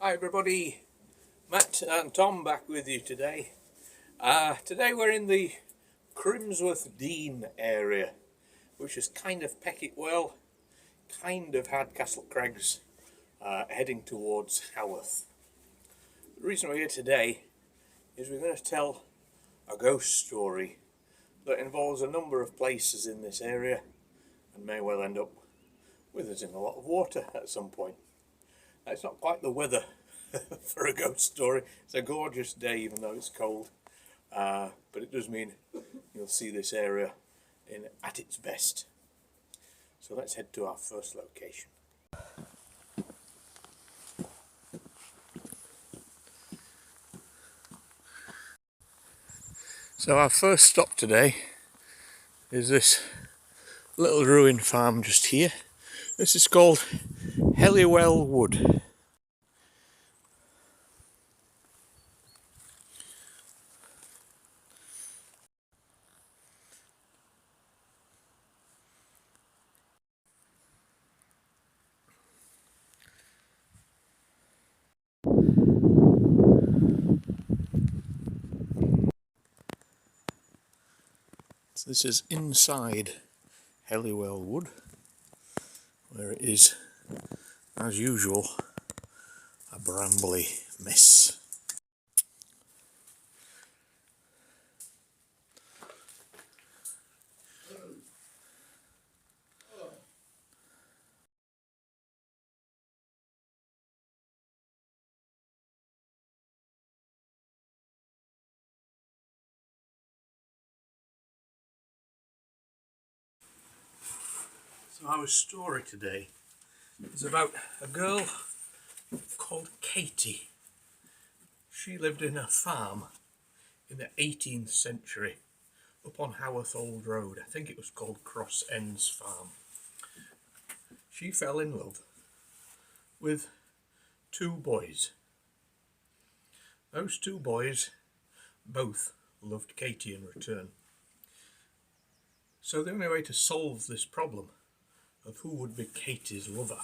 Hi everybody, Matt and Tom back with you today. Today we're in the Crimsworth Dean area, which is kind of Pecket Well, kind of Hardcastle Crags, heading towards Haworth. The reason we're here today is we're going to tell a ghost story that involves a number of places in this area and may well end up with us in a lot of water at some point. It's not quite the weather for a ghost story. It's a gorgeous day even though it's cold, but it does mean you'll see this area at its best. So let's head to our first location. So our first stop today is this little ruined farm just here. This is called Well Wood. So this is inside Well Wood, where it is, as usual, a brambly mess. So our story today is about a girl called Katie. She lived in a farm in the 18th century up on Haworth Old Road. I think it was called Cross Ends Farm. She fell in love with two boys. Those two boys both loved Katie in return. So the only way to solve this problem of who would be Katie's lover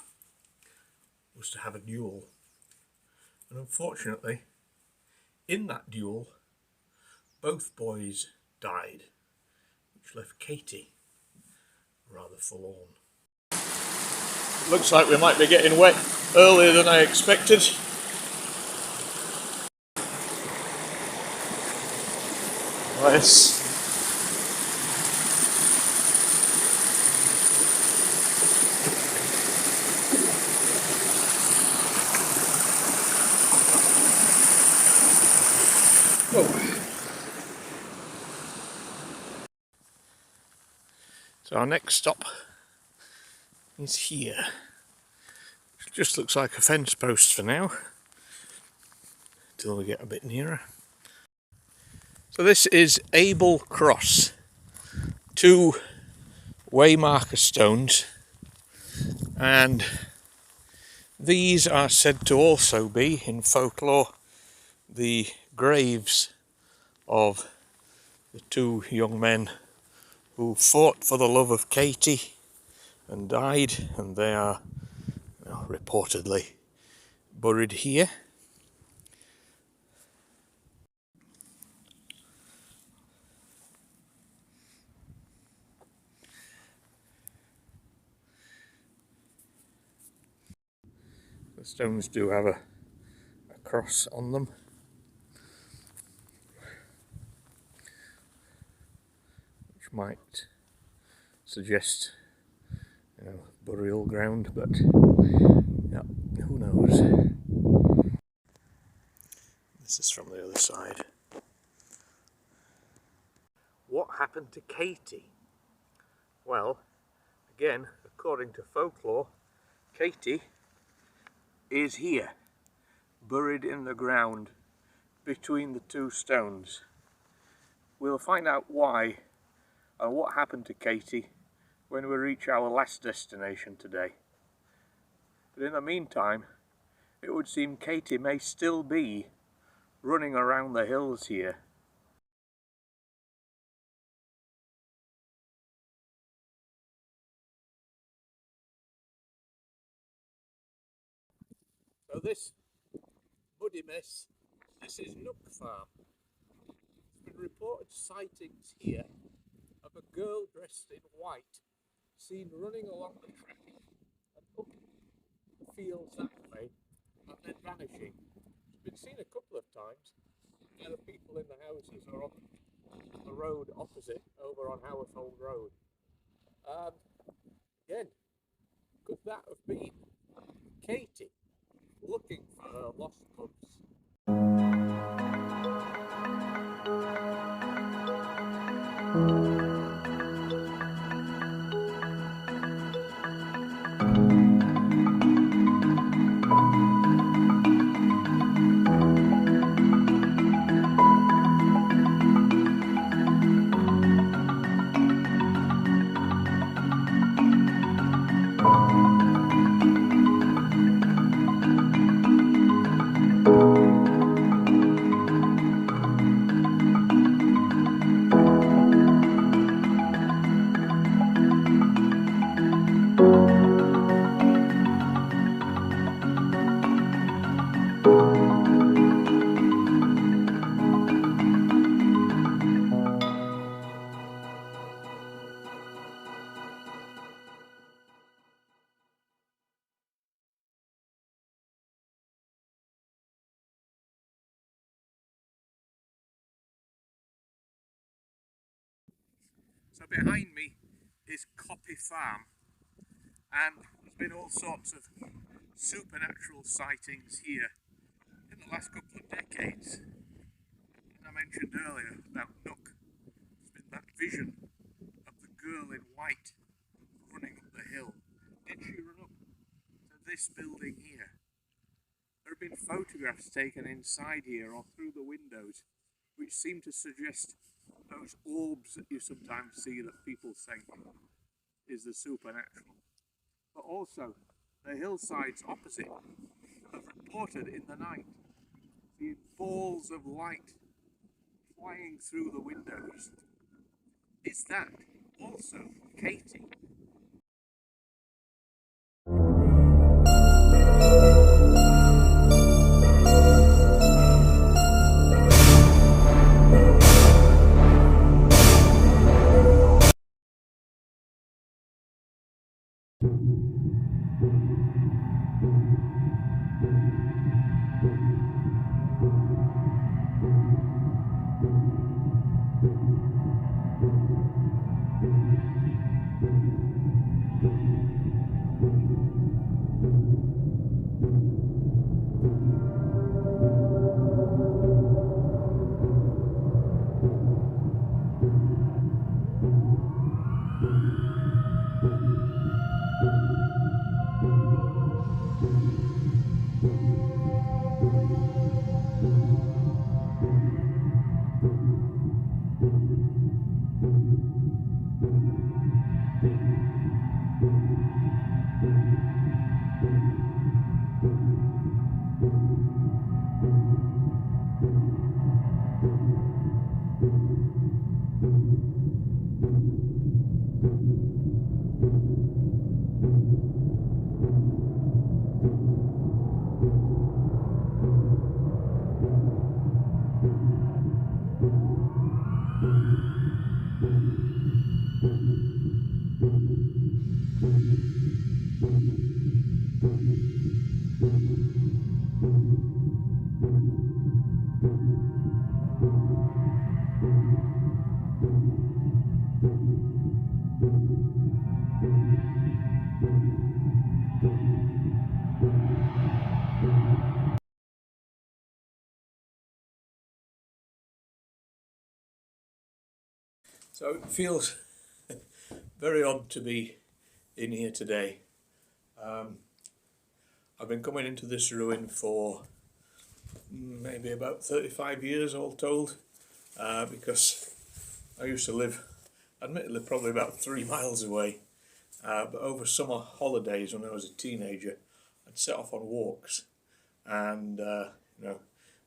was to have a duel. And unfortunately, in that duel, both boys died, which left Katie rather forlorn. It looks like we might be getting wet earlier than I expected. Yes. So our next stop is here. It just looks like a fence post for now, until we get a bit nearer. So this is Abel Cross, two waymarker stones, and these are said to also be, in folklore, the graves of the two young men who fought for the love of Katie and died, and they are reportedly buried here. The stones do have a cross on them, which might suggest, burial ground, but yeah, who knows. This is from the other side. What happened to Katie? Well, again, according to folklore, Katie is here, buried in the ground between the two stones. We'll find out why and what happened to Katie when we reach our last destination today. But in the meantime, it would seem Katie may still be running around the hills here. So this rowdy mess. This is Nook Farm. There's been reported sightings here of a girl dressed in white seen running along the track and up the fields that way and then vanishing. It's been seen a couple of times by the people in the houses or on the road opposite over on Howarthold Road. Again, could that have been Katie looking for her lost pups? So behind me is Copy Farm, and there's been all sorts of supernatural sightings here in the last couple of decades. As I mentioned earlier about Nook, there's been that vision of the girl in white running up the hill. Did she run up to this building here? There have been photographs taken inside here or through the windows which seem to suggest those orbs that you sometimes see that people think is the supernatural. But also, the hillsides opposite have reported in the night seeing balls of light flying through the windows. Is that also Katie? So it feels very odd to be in here today. I've been coming into this ruin for maybe about 35 years all told, because I used to live, admittedly, probably about 3 miles away, but over summer holidays when I was a teenager, I'd set off on walks and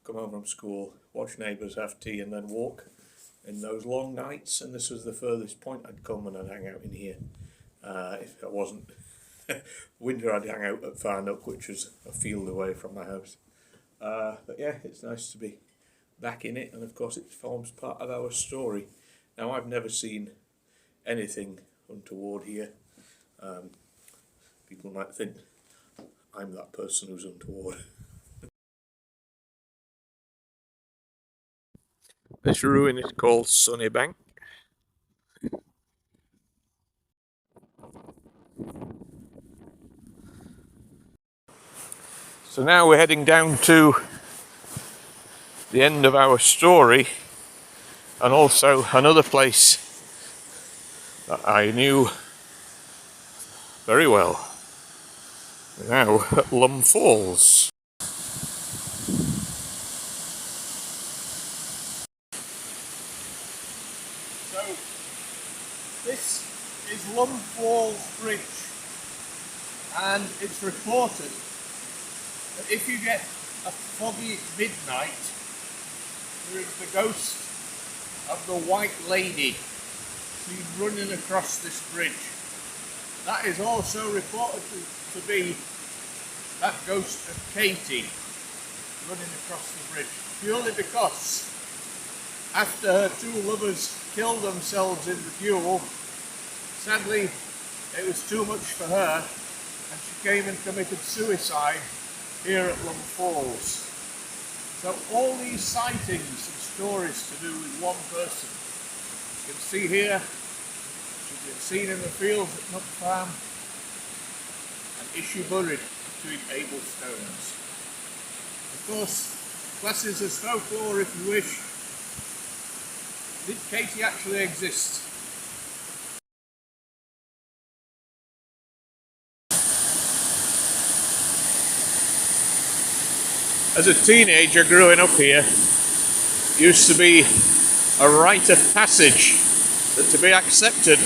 come home from school, watch neighbours have tea and then walk in those long nights, and this was the furthest point I'd come, and I'd hang out in here. If it wasn't winter, I'd hang out at Far Nook, which was a field away from my house. But yeah, it's nice to be back in it, and of course it forms part of our story. Now, I've never seen anything untoward here. People might think I'm that person who's untoward. This ruin is called Sunnybank. So now we're heading down to the end of our story, and also another place that I knew very well. We're now at Lumb Falls. So this is Lumb Falls Bridge, and it's reported that if you get a foggy midnight, there is the ghost of the White Lady seen running across this bridge. That is also reported to be that ghost of Katie running across the bridge, purely because after her two lovers killed themselves in the duel, sadly it was too much for her and she came and committed suicide here at Lumb Falls. So all these sightings and stories to do with one person. You can see here, she's been seen in the fields at Lumb Farm, and is she buried between Abel stones. Of course, classes as folklore if you wish. Did Katie actually exist? As a teenager growing up here, it used to be a rite of passage that to be accepted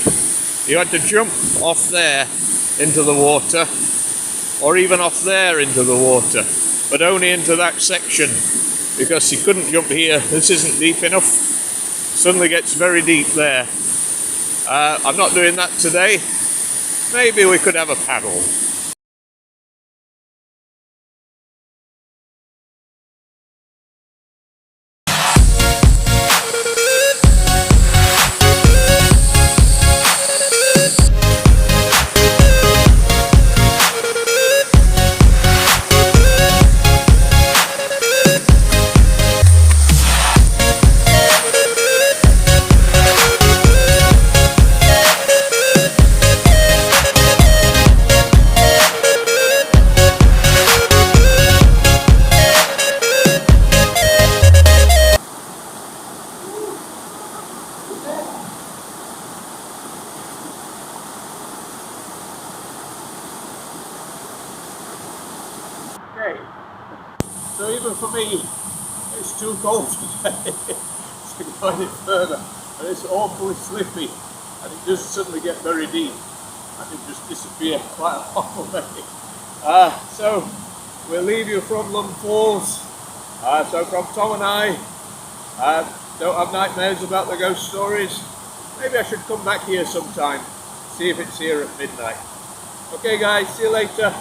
you had to jump off there into the water, or even off there into the water, but only into that section, because you couldn't jump here, this isn't deep enough. Suddenly gets very deep there. I'm not doing that today. Maybe we could have a paddle. Okay, so even for me, it's too cold today to go any further, and it's awfully slippy, and it does suddenly get very deep, and it just disappears quite a long way. So we'll leave you from Lumb Falls. So from Tom and I, don't have nightmares about the ghost stories. Maybe I should come back here sometime, see if it's here at midnight. Okay guys, see you later.